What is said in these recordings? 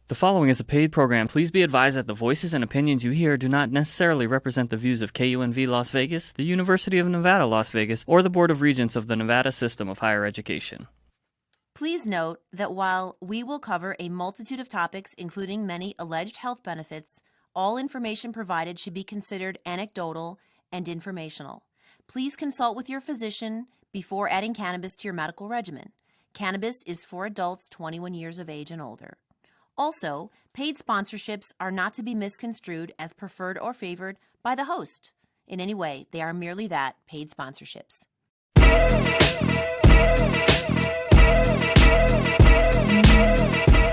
The following is a paid program. Please be advised that the voices and opinions you hear do not necessarily represent the views of KUNV Las Vegas, the University of Nevada, Las Vegas, or the Board of Regents of the Nevada System of Higher Education. Please note that while we will cover a multitude of topics, including many alleged health benefits, all information provided should be considered anecdotal and informational. Please consult with your physician before adding cannabis to your medical regimen. Cannabis is for adults 21 years of age and older. Also, paid sponsorships are not to be misconstrued as preferred or favored by the host. In any way, they are merely that, paid sponsorships.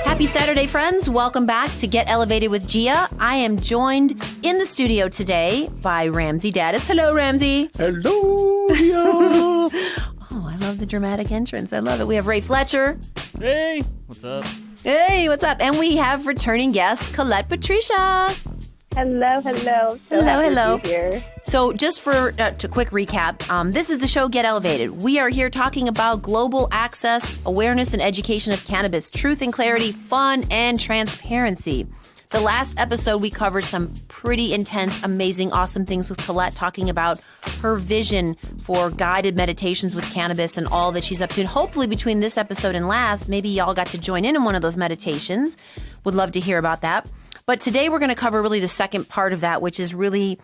Happy Saturday, friends. Welcome back to Get Elevated with Gia. I am joined in the studio today by Ramsey Daddis. Hello, Ramsey. Hello, Gia. Oh, I love the dramatic entrance. I love it. We have Ray Fletcher. Hey, what's up? Hey, what's up? And we have returning guest, Collette Patricia. Hello. Hello. Here. So just for a quick recap, this is the show Get Elevated. We are here talking about global access, awareness, and education of cannabis, truth and clarity, fun, and transparency. The last episode, we covered some pretty intense, amazing, awesome things with Collette, talking about her vision for guided meditations with cannabis and all that she's up to. And hopefully between this episode and last, maybe y'all got to join in one of those meditations. Would love to hear about that. But today we're going to cover really the second part of that, which is really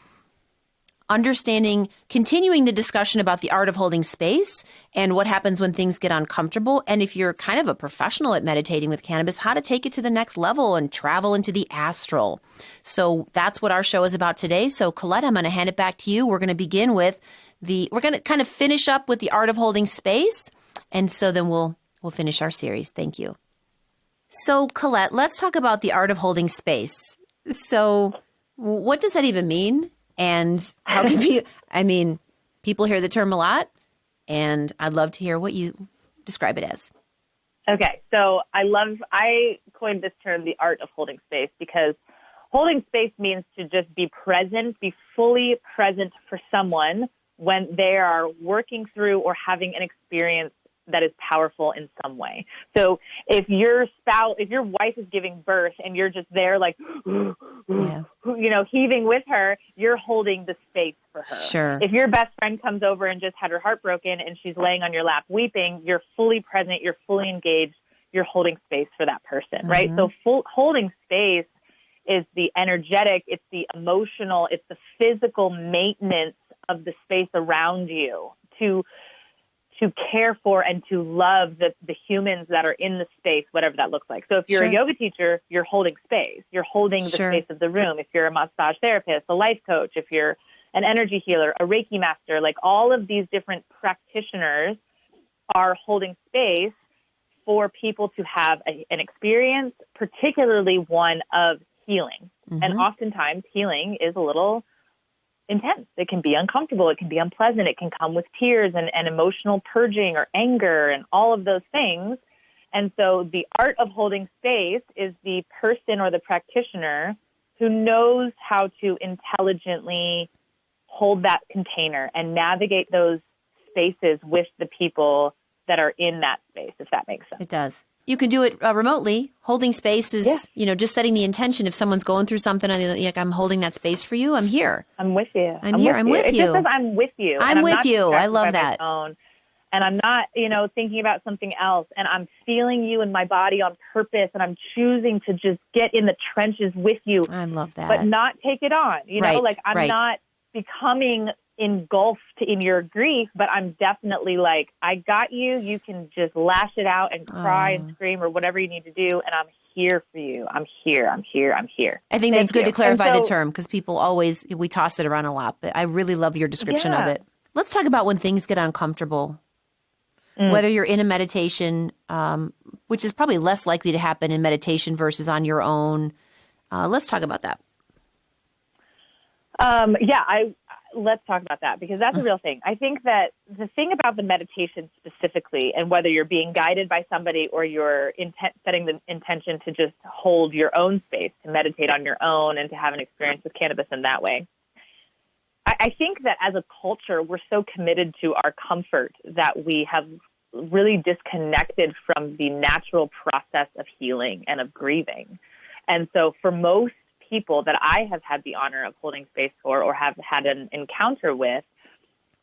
continuing the discussion about the art of holding space and what happens when things get uncomfortable. And if you're kind of a professional at meditating with cannabis, how to take it to the next level and travel into the astral. So that's what our show is about today. So Collette, I'm going to hand it back to you. We're going to begin with we're going to kind of finish up with the art of holding space. And so then we'll finish our series. Thank you. So Collette, let's talk about the art of holding space. So what does that even mean? And how can people hear the term a lot, and I'd love to hear what you describe it as. Okay, so I coined this term, the art of holding space, because holding space means to just be present, be fully present for someone when they are working through or having an experience that is powerful in some way. So if your wife is giving birth and you're just there like, heaving with her, you're holding the space for her. Sure. If your best friend comes over and just had her heart broken and she's laying on your lap weeping, you're fully present, you're fully engaged, you're holding space for that person, mm-hmm. right? So holding space is the energetic, it's the emotional, it's the physical maintenance of the space around you to care for and to love the humans that are in the space, whatever that looks like. So if you're a yoga teacher, you're holding space. You're holding the space of the room. If you're a massage therapist, a life coach, if you're an energy healer, a Reiki master, like all of these different practitioners are holding space for people to have an experience, particularly one of healing. Mm-hmm. And oftentimes healing is a little intense. It can be uncomfortable. It can be unpleasant. It can come with tears and emotional purging or anger and all of those things. And so the art of holding space is the person or the practitioner who knows how to intelligently hold that container and navigate those spaces with the people that are in that space, if that makes sense. It does. You can do it remotely. Holding space is, just setting the intention. If someone's going through something, I'm holding that space for you. I'm here. I'm with you. I'm here. I'm with you. It just says I'm with you. I'm with you. I love that. And I'm not, thinking about something else. And I'm feeling you in my body on purpose. And I'm choosing to just get in the trenches with you. I love that. But not take it on. I'm not becoming engulfed in your grief, but I'm definitely like, I got you. You can just lash it out and cry and scream or whatever you need to do. And I'm here for you. I'm here. I think that's good to clarify the term because people we toss it around a lot, but I really love your description of it. Let's talk about when things get uncomfortable, whether you're in a meditation, which is probably less likely to happen in meditation versus on your own. Let's talk about that. Let's talk about that because that's a real thing. I think that the thing about the meditation specifically, and whether you're being guided by somebody or you're setting the intention to just hold your own space, to meditate on your own and to have an experience with cannabis in that way, I think that as a culture, we're so committed to our comfort that we have really disconnected from the natural process of healing and of grieving. And so for most people that I have had the honor of holding space for or have had an encounter with,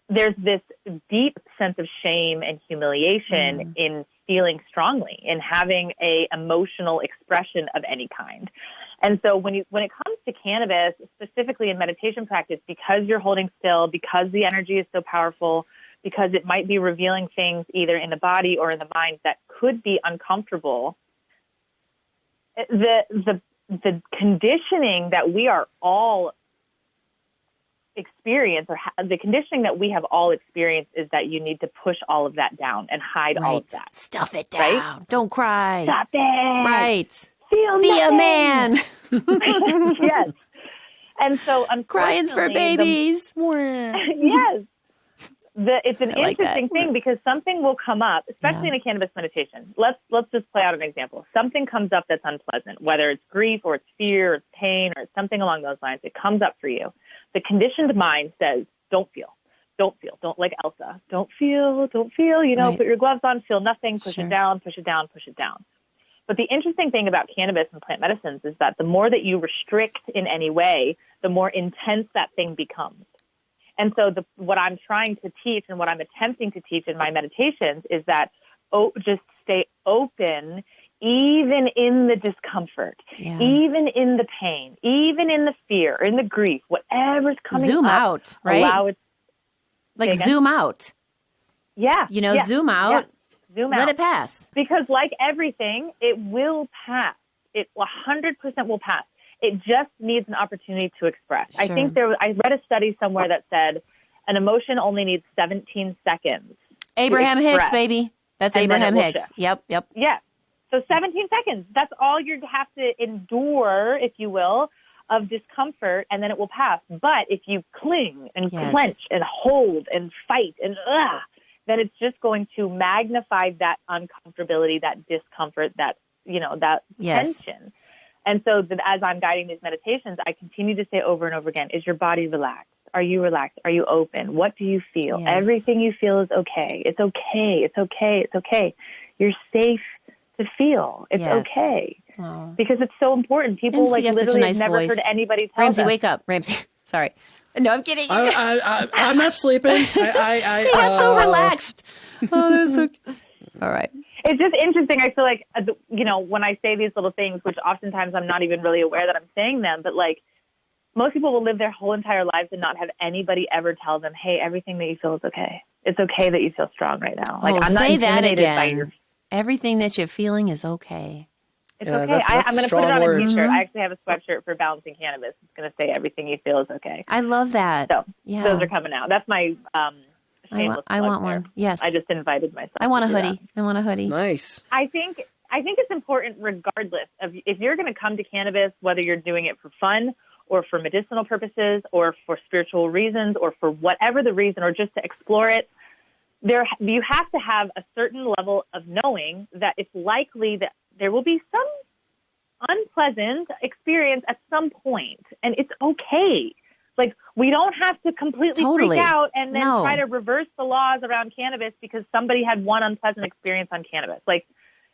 there's this deep sense of shame and humiliation in feeling strongly, in having a emotional expression of any kind. And so when it comes to cannabis, specifically in meditation practice, because you're holding still, because the energy is so powerful, because it might be revealing things either in the body or in the mind that could be uncomfortable, the conditioning that we are all experience, or the conditioning that we have all experienced, is that you need to push all of that down and hide all of that. Stuff it down. Right? Don't cry. Stop it. Right. Feel Be nothing. a man. Yes. And so, Crying's for babies. Yes. It's an interesting thing because something will come up, especially in a cannabis meditation. Let's just play out an example. Something comes up that's unpleasant, whether it's grief or it's fear or it's pain or it's something along those lines. It comes up for you. The conditioned mind says, don't feel. Don't feel. Don't, like Elsa. Don't feel. Don't feel. Put your gloves on, feel nothing, push it down, push it down, push it down. But the interesting thing about cannabis and plant medicines is that the more that you restrict in any way, the more intense that thing becomes. And so what I'm trying to teach and what I'm attempting to teach in my meditations is that just stay open, even in the discomfort, even in the pain, even in the fear, in the grief, whatever's coming Zoom up. Out, right? Allow it. Zoom out. Yeah. Zoom out. Yeah. Zoom out. Let it pass. Because like everything, it will pass. It 100% will pass. It just needs an opportunity to express. Sure. I think I read a study somewhere that said an emotion only needs 17 seconds. Abraham Hicks, baby. That's Abraham Hicks. Shift. Yep. Yeah. So 17 seconds. That's all you have to endure, if you will, of discomfort, and then it will pass. But if you cling and clench and hold and fight and then it's just going to magnify that uncomfortability, that discomfort, that tension. And so as I'm guiding these meditations, I continue to say over and over again, is your body relaxed? Are you relaxed? Are you open? What do you feel? Yes. Everything you feel is okay. It's okay. It's okay. It's okay. You're safe to feel. It's okay. Oh. Because it's so important. People literally have never heard anybody tell Ramsey, them. wake up. Ramsey. Sorry. No, I'm kidding. I'm not sleeping. He got so relaxed. Oh, that was so... All right. It's just interesting. I feel like, when I say these little things, which oftentimes I'm not even really aware that I'm saying them, but most people will live their whole entire lives and not have anybody ever tell them, hey, everything that you feel is okay. It's okay that you feel strong right now. I'm not say that intimidated again. by your... Everything that you're feeling is okay. It's okay. I'm going to put it on a t-shirt. I actually have a sweatshirt for Balancing Cannabis. It's going to say everything you feel is okay. I love that. So those are coming out. That's my I want one. Yes. I just invited myself. I want a hoodie. I want a hoodie. Nice. I think it's important regardless of if you're going to come to cannabis, whether you're doing it for fun or for medicinal purposes or for spiritual reasons or for whatever the reason or just to explore it, you have to have a certain level of knowing that it's likely that there will be some unpleasant experience at some point, and it's okay. We don't have to completely freak out and then try to reverse the laws around cannabis because somebody had one unpleasant experience on cannabis.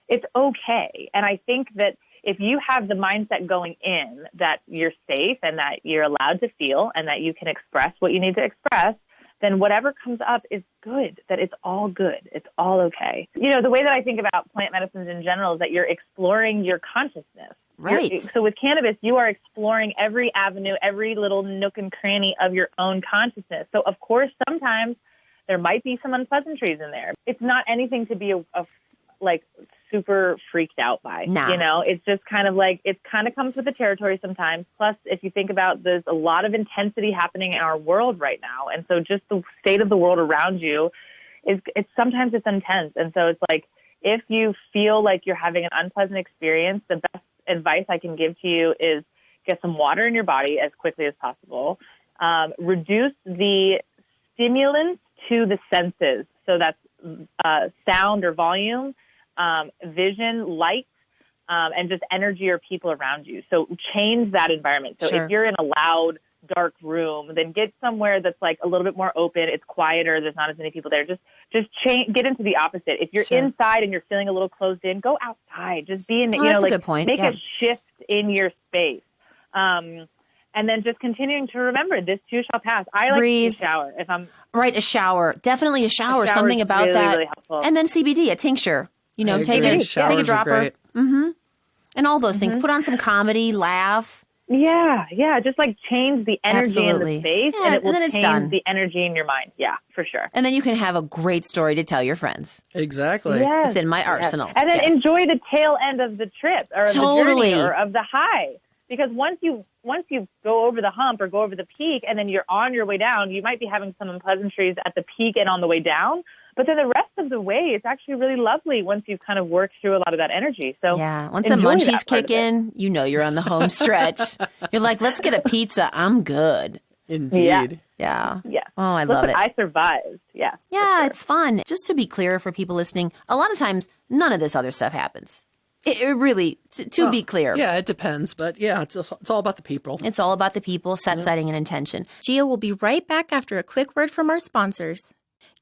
It's okay. And I think that if you have the mindset going in that you're safe and that you're allowed to feel and that you can express what you need to express, then whatever comes up is good, that it's all good. It's all okay. The way that I think about plant medicines in general is that you're exploring your consciousness. Right. So with cannabis, you are exploring every avenue, every little nook and cranny of your own consciousness. So, of course, sometimes there might be some unpleasantries in there. It's not anything to be super freaked out by. Nah. It's just kind of it kind of comes with the territory sometimes. Plus, if you think about, there's a lot of intensity happening in our world right now. And so just the state of the world around you sometimes it's intense. And so it's if you feel like you're having an unpleasant experience, the best advice I can give to you is get some water in your body as quickly as possible. Reduce the stimulants to the senses. So that's sound or volume, vision, light, and just energy or people around you. So change that environment. So if you're in a loud, dark room, then get somewhere that's like a little bit more open. It's quieter. There's not as many people there. Just get into the opposite. If you're inside and you're feeling a little closed in, go outside. Just be in, that's a good point. Make a shift in your space. And then just continuing to remember, this too shall pass. I like Breathe. to shower if I'm right. A shower, definitely a shower. Something about really, that. really helpful. And then CBD, a tincture. You know, take a dropper. And all those things. Put on some comedy, laugh. Yeah. Just like change the energy in the space, and it will change the energy in your mind. Yeah, for sure. And then you can have a great story to tell your friends. Exactly. Yes. It's in my arsenal. And then enjoy the tail end of the trip or of the journey or of the high. Because once you go over the hump or go over the peak and then you're on your way down, you might be having some unpleasantries at the peak and on the way down. But then the rest of the way, it's actually really lovely once you've kind of worked through a lot of that energy. So once the munchies kick in, you know you're on the home stretch. You're like, let's get a pizza. I'm good. Indeed. Yeah. Yeah. Oh, I love it. I survived. Yeah. Yeah, it's fun. Just to be clear for people listening, a lot of times none of this other stuff happens. It really, to be clear. Yeah, it depends. But yeah, it's all about the people. It's all about the people, setting, and intention. Gia will be right back after a quick word from our sponsors.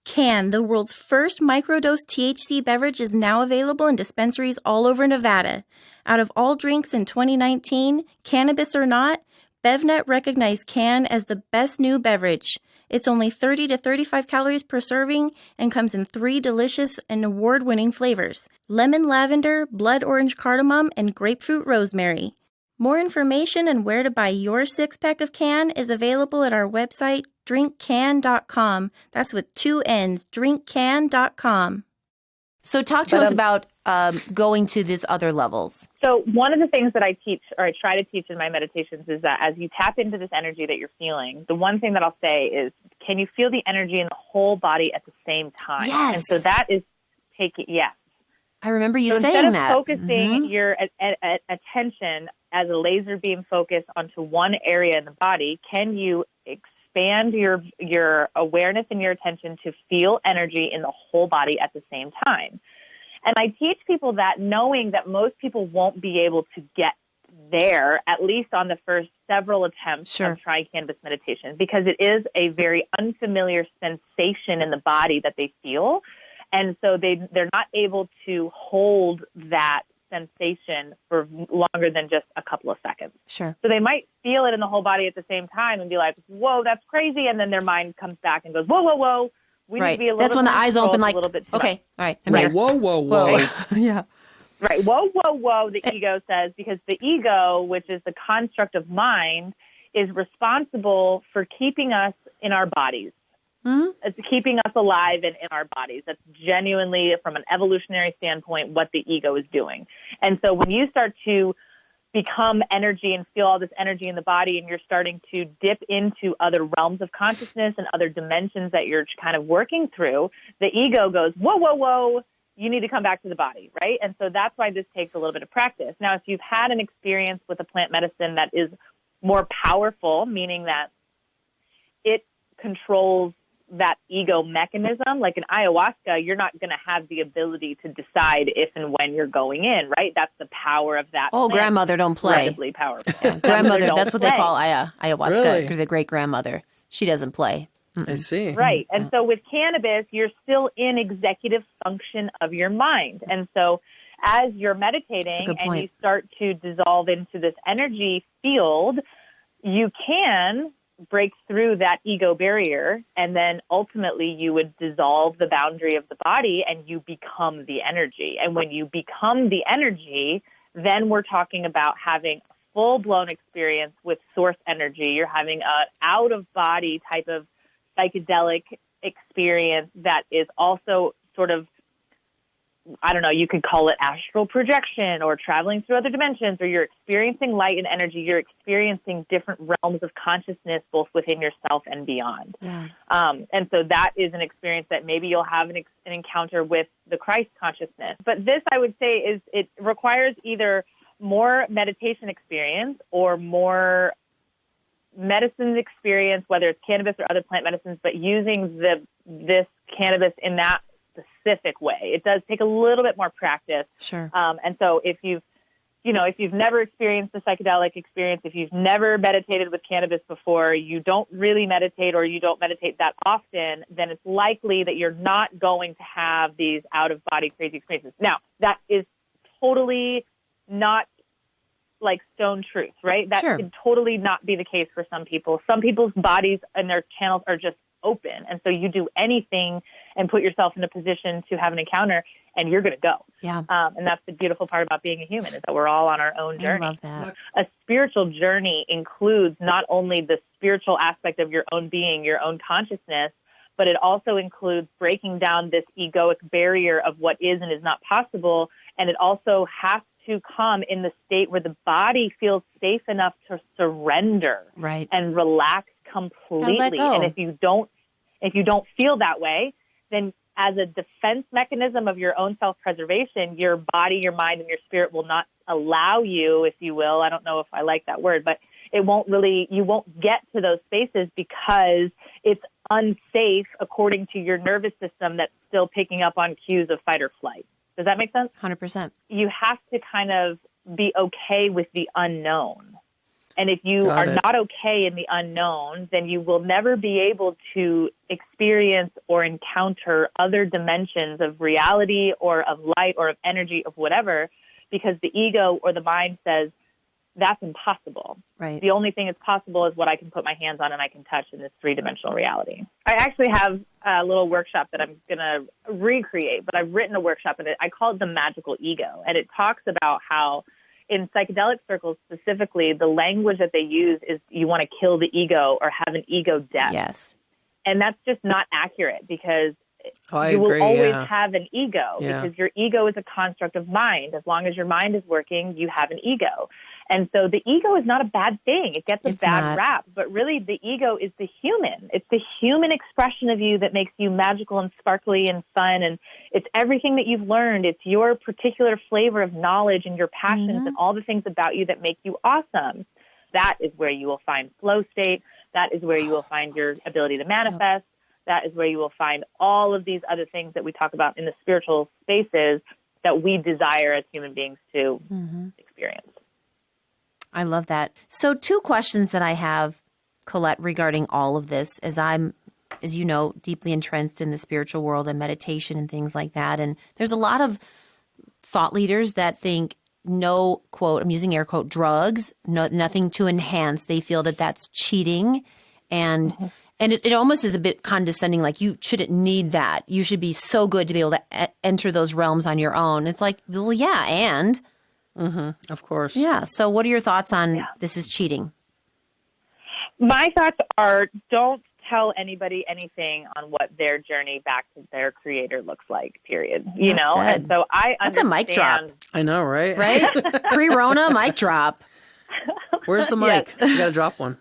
Can, the world's first microdose THC beverage, is now available in dispensaries all over Nevada. Out of all drinks in 2019, cannabis or not, BevNet recognized Can as the best new beverage. It's only 30 to 35 calories per serving and comes in 3 delicious and award-winning flavors: lemon lavender, blood orange cardamom, and grapefruit rosemary. More information and where to buy your 6-pack of Can is available at our website, drinkcan.com. That's with 2 N's, drinkcan.com. So talk to us about going to these other levels. So one of the things that I teach, or I try to teach in my meditations, is that as you tap into this energy that you're feeling, the one thing that I'll say is, can you feel the energy in the whole body at the same time? Yes. And so that is yes. I remember you saying instead of that. focusing your attention as a laser beam focus onto one area in the body, can you expand your awareness and your attention to feel energy in the whole body at the same time? And I teach people that, knowing that most people won't be able to get there, at least on the first several attempts of trying cannabis meditation, because it is a very unfamiliar sensation in the body that they feel. And so they're not able to hold that sensation for longer than just a couple of seconds. Sure. So they might feel it in the whole body at the same time and be like, whoa, that's crazy. And then their mind comes back and goes, whoa, whoa, whoa. We need to be a little That's bit when the more eyes controlled, open like, a little bit okay, all right. I'm Right. here. Whoa, whoa, whoa. Yeah. Right. Whoa, whoa, whoa, the ego says, because the ego, which is the construct of mind, is responsible for keeping us in our bodies. Mm-hmm. It's keeping us alive and in our bodies. That's genuinely, from an evolutionary standpoint, what the ego is doing. And so when you start to become energy and feel all this energy in the body, and you're starting to dip into other realms of consciousness and other dimensions that you're kind of working through, the ego goes, whoa, whoa, whoa, you need to come back to the body, right? And so that's why this takes a little bit of practice. Now, if you've had an experience with a plant medicine that is more powerful, meaning that it controls that ego mechanism, like in ayahuasca, you're not going to have the ability to decide if and when you're going in, right? That's the power of that. Oh, plant. grandmother don't play. Incredibly powerful. Yeah, grandmother, that's what they call ayahuasca, Really? the great grandmother. She doesn't play. I see. Right. And so with cannabis, you're still in executive function of your mind. And so as you're meditating and you start to dissolve into this energy field, you can break through that ego barrier, and then ultimately you would dissolve the boundary of the body and you become the energy. And when you become the energy, then we're talking about having a full-blown experience with source energy. You're having an out-of-body type of psychedelic experience that is also sort of, I don't know, you could call it astral projection or traveling through other dimensions, or you're experiencing light and energy. You're experiencing different realms of consciousness, both within yourself and beyond. Yeah. And so that is an experience that maybe you'll have an encounter with the Christ consciousness. But this, I would say, is it requires either more meditation experience or more medicine experience, whether it's cannabis or other plant medicines, but using this cannabis in that specific way. It does take a little bit more practice. Sure. And so if you've if you've never experienced a psychedelic experience, if you've never meditated with cannabis before, you don't really meditate or you don't meditate that often, then it's likely that you're not going to have these out-of-body crazy experiences. Now, that is totally not like stone truth, right? That could totally not be the case for some people. Some people's bodies and their channels are just open. And so you do anything and put yourself in a position to have an encounter and you're going to go. Yeah. And that's the beautiful part about being a human is that we're all on our own journey. I love that. A spiritual journey includes not only the spiritual aspect of your own being, your own consciousness, but it also includes breaking down this egoic barrier of what is and is not possible. And it also has to come in the state where the body feels safe enough to surrender and relax completely. And if you don't feel that way, then as a defense mechanism of your own self-preservation, your body, your mind, and your spirit will not allow you, if you will. I don't know if I like that word, but you won't get to those spaces because it's unsafe according to your nervous system that's still picking up on cues of fight or flight. Does that make sense? 100%. You have to kind of be okay with the unknown. And if you are not okay in the unknown, then you will never be able to experience or encounter other dimensions of reality or of light or of energy of whatever, because the ego or the mind says, that's impossible. Right. The only thing that's possible is what I can put my hands on and I can touch in this three-dimensional reality. I actually have a little workshop that I'm going to recreate, but I've written a workshop and I call it The Magical Ego. And it talks about how in psychedelic circles specifically, the language that they use is you want to kill the ego or have an ego death. Yes. And that's just not accurate because will always have an ego because your ego is a construct of mind. As long as your mind is working, you have an ego. And so the ego is not a bad thing. It gets a bad rap, but really the ego is the human. It's the human expression of you that makes you magical and sparkly and fun. And it's everything that you've learned. It's your particular flavor of knowledge and your passions and all the things about you that make you awesome. That is where you will find flow state. That is where you will find your ability to manifest. That is where you will find all of these other things that we talk about in the spiritual spaces that we desire as human beings to experience. I love that. So 2 questions that I have, Collette, regarding all of this, as I'm, as you know, deeply entrenched in the spiritual world and meditation and things like that. And there's a lot of thought leaders that think no, quote, I'm using air quote, drugs, nothing to enhance. They feel that that's cheating. And it almost is a bit condescending, like you shouldn't need that. You should be so good to be able to enter those realms on your own. It's like, well, yeah, and... Of course. Yeah. So what are your thoughts on this is cheating? My thoughts are don't tell anybody anything on what their journey back to their creator looks like, period. You know? And so That's a mic drop. I know, right? Right? Pre-Rona mic drop. Where's the mic? You got to drop one.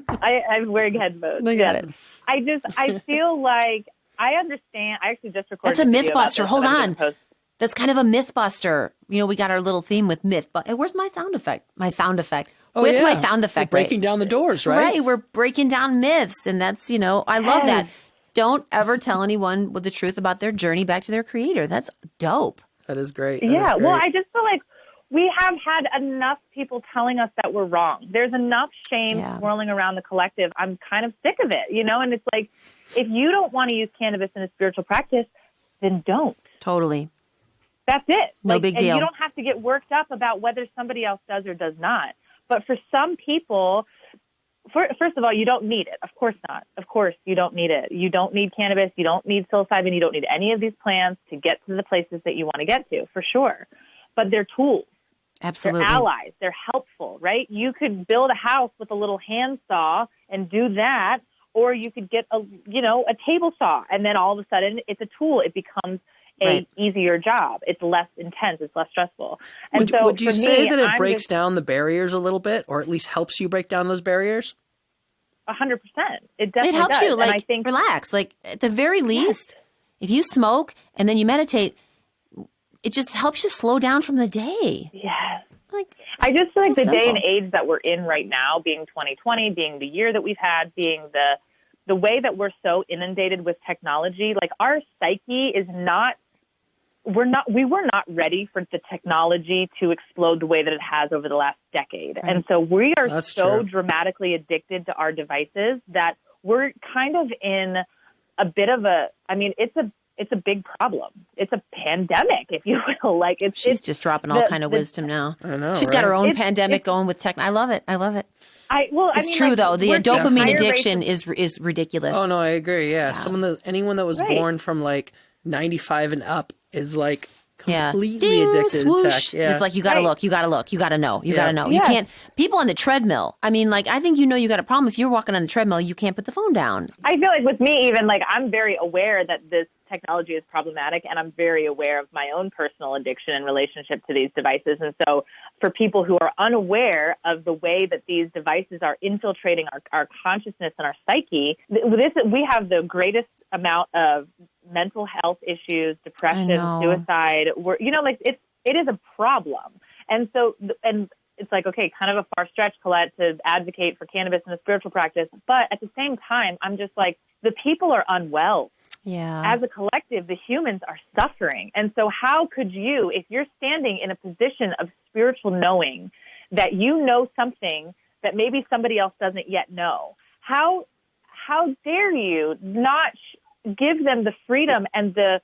I'm wearing headphones. I got it. I feel like I understand. I actually just recorded That's a video about Mythbuster. this, Hold but I'm on. gonna post. That's kind of a Mythbuster. You know, we got our little theme with myth, but where's my sound effect? My sound effect. Oh, with yeah. my sound effect. We're breaking down the doors, right? Right. We're breaking down myths. And that's, you know, I love that. Don't ever tell anyone with the truth about their journey back to their creator. That's dope. That is great. Yeah. Well, I just feel like we have had enough people telling us that we're wrong. There's enough shame swirling around the collective. I'm kind of sick of it, you know? And it's like, if you don't want to use cannabis in a spiritual practice, then don't. Totally. That's it. No big deal. And you don't have to get worked up about whether somebody else does or does not. But for some people, first of all, you don't need it. Of course not. Of course, you don't need it. You don't need cannabis. You don't need psilocybin. You don't need any of these plants to get to the places that you want to get to, for sure. But they're tools. Absolutely. They're allies. They're helpful, right? You could build a house with a little handsaw and do that, or you could get a table saw, and then all of a sudden it's a tool. It becomes a easier job. It's less intense. It's less stressful. And would you say that it I'm breaks down the barriers a little bit, or at least helps you break down those barriers? 100%. It definitely It helps does. you, like, and I think, relax. Like, at the very least, if you smoke and then you meditate, it just helps you slow down from the day. Yes. Like, I just feel like the simple. day and age that we're in right now, being 2020, being the year that we've had, being the way that we're so inundated with technology, like our psyche is not we were not ready for the technology to explode the way that it has over the last decade. Right. And so we are That's so true. dramatically addicted to our devices that we're kind of in a bit of it's a big problem. It's a pandemic, if you will. Like She's just dropping all kind of wisdom now. I know, She's got her own It's- pandemic going with tech. I love it. I love it. It's True, though. The dopamine higher addiction rates is ridiculous. Oh, no, I agree. Yeah. Anyone that was Right. born from like 95 and up is like Yeah. completely Ding, addicted swoosh. to tech. Yeah. It's like, you got to Right. look, you got to look, you got to know, you got to know. You Yes. can't, people on the treadmill. I mean, like, I think you got a problem. If you're walking on the treadmill, you can't put the phone down. I feel like with me, even like I'm very aware that this technology is problematic, and I'm very aware of my own personal addiction and relationship to these devices. And so for people who are unaware of the way that these devices are infiltrating our consciousness and our psyche, we have the greatest amount of mental health issues, depression, suicide. It is a problem. And so, and it's like, okay, kind of a far stretch, Collette, to advocate for cannabis in a spiritual practice. But at the same time, I'm just like, the people are unwell. Yeah. As a collective, the humans are suffering. And so how could you, if you're standing in a position of spiritual knowing, that you know something that maybe somebody else doesn't yet know, how dare you not give them the freedom and the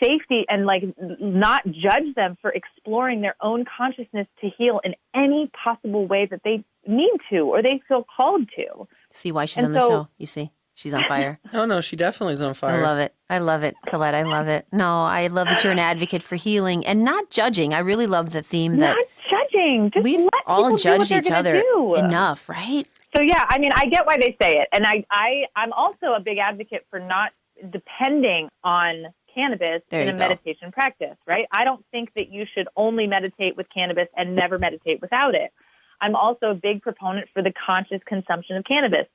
safety and like not judge them for exploring their own consciousness to heal in any possible way that they need to or they feel called to. See why she's on the show. You see, she's on fire. Oh, no, she definitely is on fire. I love it. I love it, Collette. I love it. No, I love that you're an advocate for healing and not judging. I really love the theme that Not judging. Just we've let all people do what judged they're each gonna other do. enough, right? So, yeah, I mean, I get why they say it. And I'm also a big advocate for not depending on cannabis in a meditation practice, right? I don't think that you should only meditate with cannabis and never meditate without it. I'm also a big proponent for the conscious consumption of cannabis.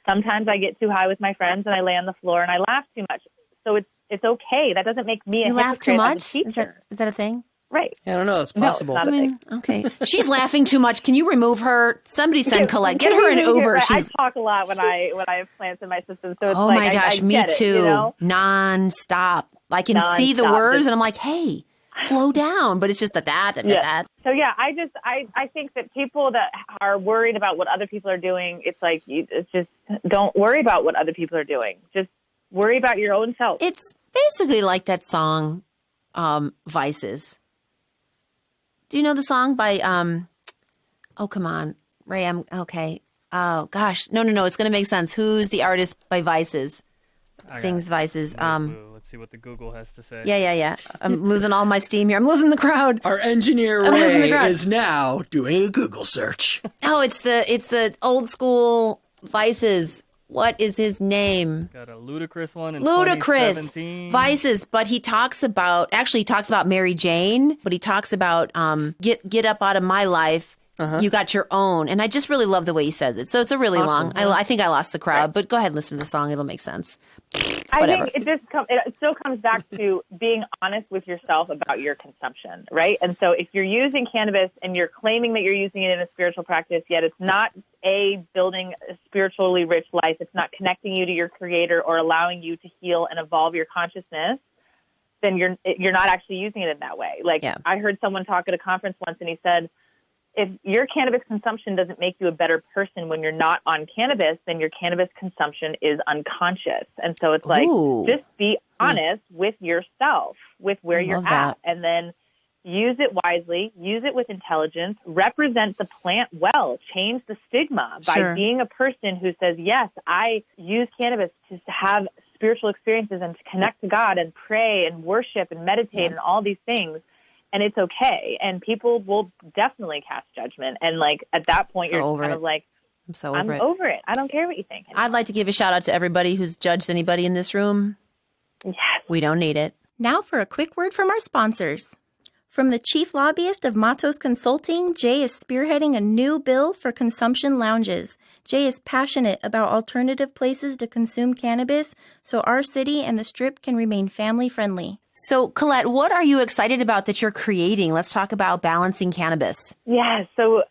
Sometimes I get too high with my friends and I lay on the floor and I laugh too much. So it's okay. That doesn't make me a You laugh too hypocrite much? as a teacher. Is that a thing? Right. I don't know. It's No, possible. it's not a thing. Okay. She's laughing too much. Can you remove her? Somebody send Collette. Get her an Uber. I talk a lot when I have plants in my system. So it's Oh like, my gosh, I me get too. It, you know? Non-stop. I can see the Non-stop. words and I'm like, hey, slow down. But it's just that. So yeah, I think that people that are worried about what other people are doing, it's like, it's just don't worry about what other people are doing. Just worry about your own self. It's basically like that song, Vices. Do you know the song by, oh, come on, Ray, okay. Oh, gosh. No. It's going to make sense. Who's the artist by Vices? Sings Vices. Let's see what the Google has to say. Yeah. I'm losing all my steam here. I'm losing the crowd. Our engineer Ray is now doing a Google search. Oh, it's the old school Vices. What is his name? Got a ludicrous one in Ludicrous 2017. Vices, but he talks about Mary Jane, but he talks about get up out of my life. You got your own, and I just really love the way he says it. So it's a really long. I think I lost the crowd, but go ahead and listen to the song; it'll make sense. Whatever. I think it still comes back to being honest with yourself about your consumption, right? And so if you're using cannabis and you're claiming that you're using it in a spiritual practice, yet it's not building a spiritually rich life, it's not connecting you to your creator or allowing you to heal and evolve your consciousness, then you're not actually using it in that way. Like I heard someone talk at a conference once and he said, if your cannabis consumption doesn't make you a better person when you're not on cannabis, then your cannabis consumption is unconscious. And so it's like, just be honest with yourself, with where you're at, and then use it wisely, use it with intelligence, represent the plant well, change the stigma by being a person who says, yes, I use cannabis to have spiritual experiences and to connect to God and pray and worship and meditate and all these things. And it's okay. And people will definitely cast judgment. And like at that point, you're kind of like, I'm over it. I don't care what you think anymore. I'd like to give a shout out to everybody who's judged anybody in this room. Yes. We don't need it. Now for a quick word from our sponsors. From the chief lobbyist of Matos Consulting, Jay is spearheading a new bill for consumption lounges. Jay is passionate about alternative places to consume cannabis so our city and the Strip can remain family-friendly. So, Collette, what are you excited about that you're creating? Let's talk about balancing cannabis. Yeah, so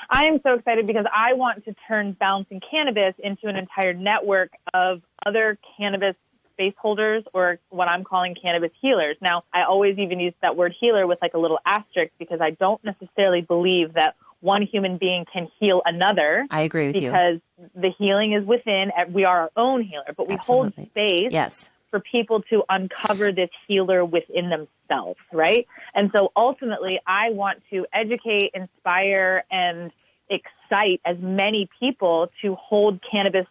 I am so excited because I want to turn Balancing Cannabis into an entire network of other cannabis space holders, or what I'm calling cannabis healers. Now, I always even use that word healer with like a little asterisk, because I don't necessarily believe that one human being can heal another. I agree with you. Because the healing is within. We are our own healer, but we hold space for people to uncover this healer within themselves, right? And so ultimately, I want to educate, inspire, and excite as many people to hold cannabis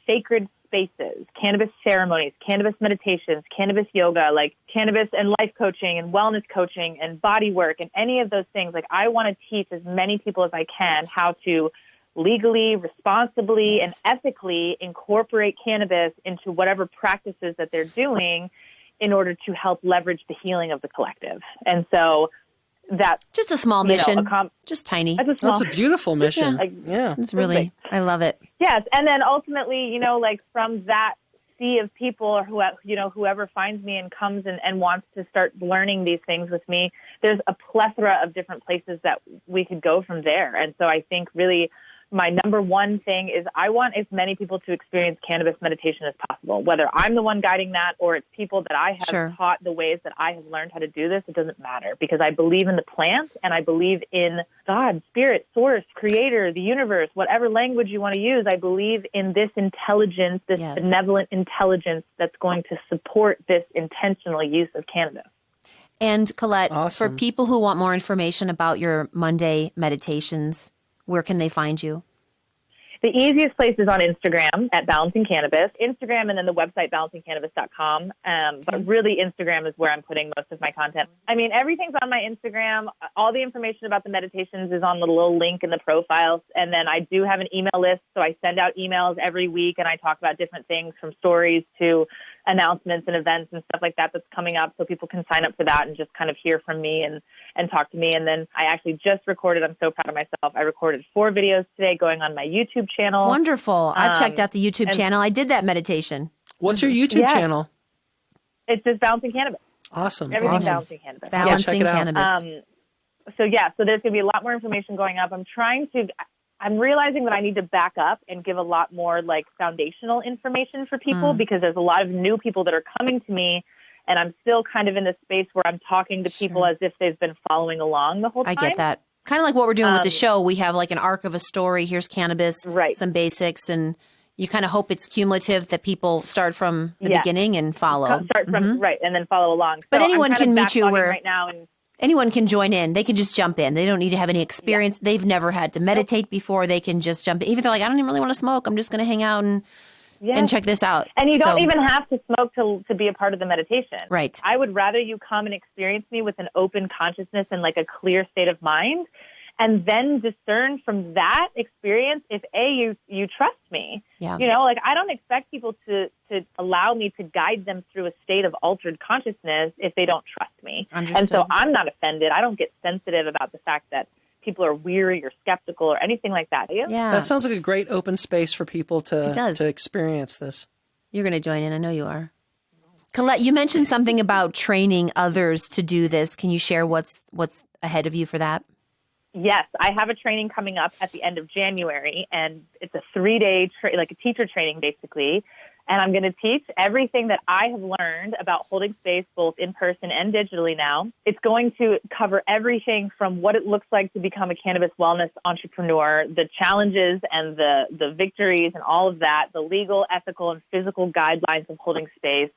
sacred spaces, cannabis ceremonies, cannabis meditations, cannabis yoga, like cannabis and life coaching and wellness coaching and body work and any of those things. Like, I want to teach as many people as I can how to legally, responsibly, and ethically incorporate cannabis into whatever practices that they're doing in order to help leverage the healing of the collective. And so that's just a small mission, just tiny. That's a beautiful mission. It's really, I love it. Yes. And then ultimately, like from that sea of people, or whoever finds me and comes and wants to start learning these things with me, there's a plethora of different places that we could go from there. And so I think really my number one thing is I want as many people to experience cannabis meditation as possible, whether I'm the one guiding that or it's people that I have taught the ways that I have learned how to do this. It doesn't matter, because I believe in the plant and I believe in God, spirit, source, creator, the universe, whatever language you want to use. I believe in this intelligence, this benevolent intelligence that's going to support this intentional use of cannabis. And Collette, for people who want more information about your Monday meditations, where can they find you? The easiest place is on Instagram at Balancing Cannabis. Instagram and then the website balancingcannabis.com. But really Instagram is where I'm putting most of my content. I mean, everything's on my Instagram. All the information about the meditations is on the little link in the profiles. And then I do have an email list. So I send out emails every week and I talk about different things from stories to announcements and events and stuff like that that's coming up, so people can sign up for that and just kind of hear from me and talk to me. And then I actually just recorded, I'm so proud of myself, I recorded 4 videos today going on my YouTube channel. Wonderful. I've checked out the YouTube channel. I did that meditation. What's your YouTube channel? It's just Balancing Cannabis. Awesome. Everything Balancing Cannabis. Balancing Cannabis. So there's going to be a lot more information going up. I'm realizing that I need to back up and give a lot more like foundational information for people, because there's a lot of new people that are coming to me, and I'm still kind of in this space where I'm talking to people as if they've been following along the whole time. I get that. Kind of like what we're doing with the show. We have like an arc of a story. Here's cannabis, some basics, and you kind of hope it's cumulative, that people start from the beginning and follow. Start from, and then follow along. But anyone can meet you where right now and anyone can join in. They can just jump in. They don't need to have any experience. They've never had to meditate before. They can just jump in. Even if they're like, I don't even really want to smoke. I'm just going to hang out and check this out. And you don't even have to smoke to be a part of the meditation. Right. I would rather you come and experience me with an open consciousness and like a clear state of mind, and then discern from that experience if you trust me. Yeah. Like I don't expect people to allow me to guide them through a state of altered consciousness if they don't trust me. Understood. And so I'm not offended. I don't get sensitive about the fact that people are weary or skeptical or anything like that. Yeah. That sounds like a great open space for people to experience this. You're going to join in. I know you are. Collette, you mentioned something about training others to do this. Can you share what's ahead of you for that? Yes, I have a training coming up at the end of January, and it's a 3-day, like a teacher training, basically. And I'm going to teach everything that I have learned about holding space, both in person and digitally now. It's going to cover everything from what it looks like to become a cannabis wellness entrepreneur, the challenges and the victories and all of that, the legal, ethical, and physical guidelines of holding space.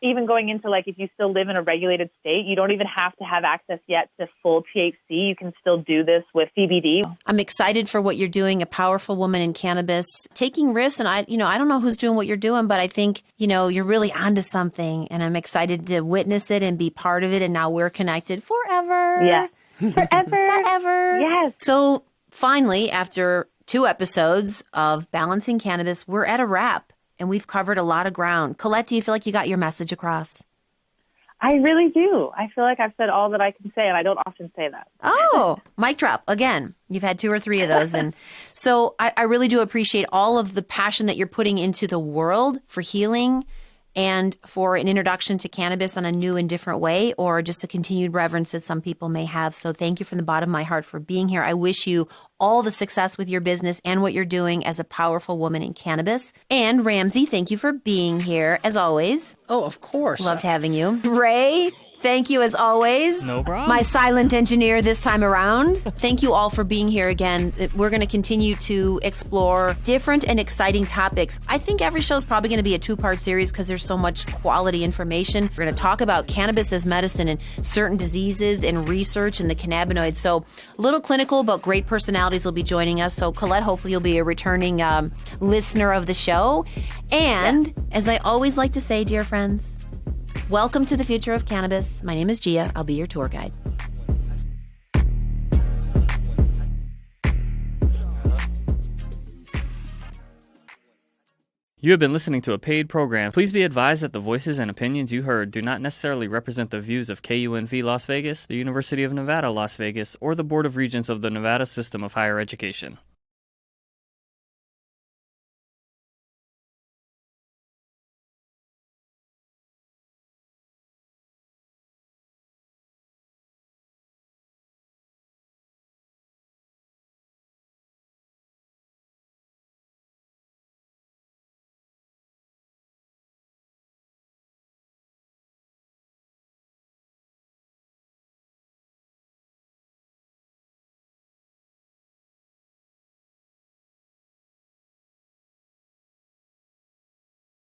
Even going into like, if you still live in a regulated state, you don't even have to have access yet to full THC. You can still do this with CBD. I'm excited for what you're doing, a powerful woman in cannabis, taking risks. And I don't know who's doing what you're doing, but I think, you're really onto something, and I'm excited to witness it and be part of it. And now we're connected forever. Yeah. Forever. Yes. So finally, after 2 episodes of Balancing Cannabis, we're at a wrap. And we've covered a lot of ground. Collette, do you feel like you got your message across? I really do. I feel like I've said all that I can say, and I don't often say that. Oh, mic drop. Again, you've had 2 or 3 of those. And so I really do appreciate all of the passion that you're putting into the world for healing and for an introduction to cannabis on a new and different way, or just a continued reverence that some people may have. So thank you from the bottom of my heart for being here. I wish you all the success with your business and what you're doing as a powerful woman in cannabis. And Ramsey, thank you for being here, as always. Oh, of course. Loved having you. Ray, thank you as always. No problem. My silent engineer this time around. Thank you all for being here again. We're going to continue to explore different and exciting topics. I think every show is probably going to be a 2-part series because there's so much quality information. We're going to talk about cannabis as medicine and certain diseases and research and the cannabinoids. So a little clinical, but great personalities will be joining us. So Collette, hopefully you'll be a returning listener of the show. And as I always like to say, dear friends, welcome to the future of cannabis. My name is Gia. I'll be your tour guide. You have been listening to a paid program. Please be advised that the voices and opinions you heard do not necessarily represent the views of KUNV Las Vegas, the University of Nevada, Las Vegas, or the Board of Regents of the Nevada System of Higher Education.